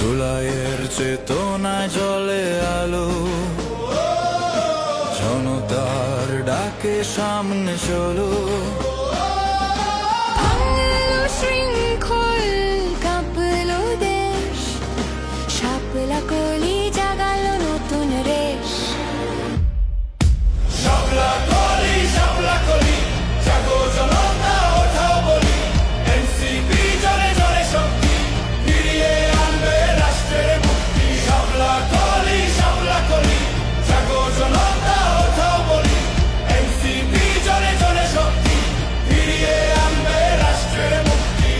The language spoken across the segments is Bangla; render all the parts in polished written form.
জুলাইয়ের চেতনায় জলে আলো, জনতার ডাকে সামনে চলো। ভাঙলো শৃঙ্খল, কাঁপলো দেশ, শাপলা কলি জাগালো নতুন রেশ। শাপলা কলি জাগো জনতা, ওঠাও বলি, এনসিপি জনে জনে শক্তি, ফিরিয়ে আনবে রাষ্ট্রের মুক্তি। শাপলা কলি জাগো জনতা, ওঠাও বলি, এনসিপি জনে জনে শক্তি, ফিরিয়ে আনবে রাষ্ট্রের মুক্তি।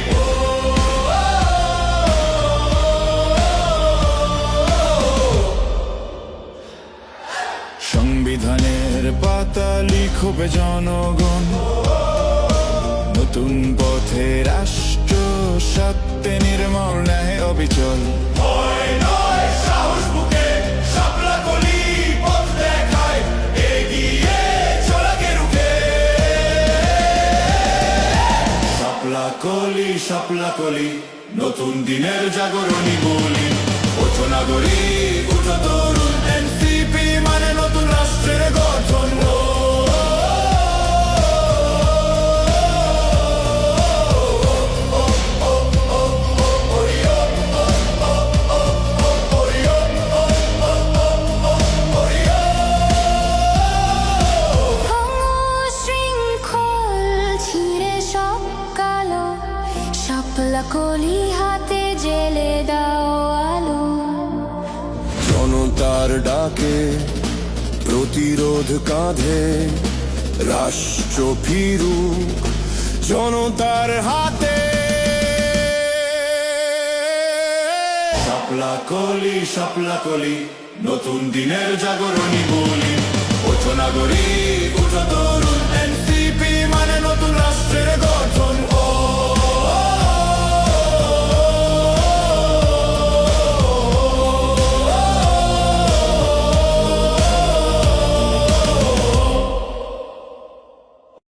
সংবিধানের পাতা লিখবে জনগণ, নতুন পথে রাষ্ট্র সত্যে নির্মল ন্যায় অবিচল। ভয় নয়, সাহস বুকে শাপলা কলি পথ দেখায়, এগিয়ে চলাকে রুখে। শাপলা কলি নতুন দিনের জাগরণী বলি, ওঠো নাগরিক, উঠো তরুণ, এনসিপি মানে নতুন রাষ্ট্রের গঠন। ভাঙো শৃঙ্খল, ছিঁড়ে সব কালো, শাপলা কলি হাতে জেলে দাও আলো। জনতার ডাকে প্রতিরোধ কাঁধে, রাষ্ট্র ফিরুক জনতার হাতে। শাপলা কলি নতুন দিনের জাগরণী বলি, ওঠো নাগরিক, উঠো তরুণ, এনসিপি মানে নতুন রাষ্ট্রের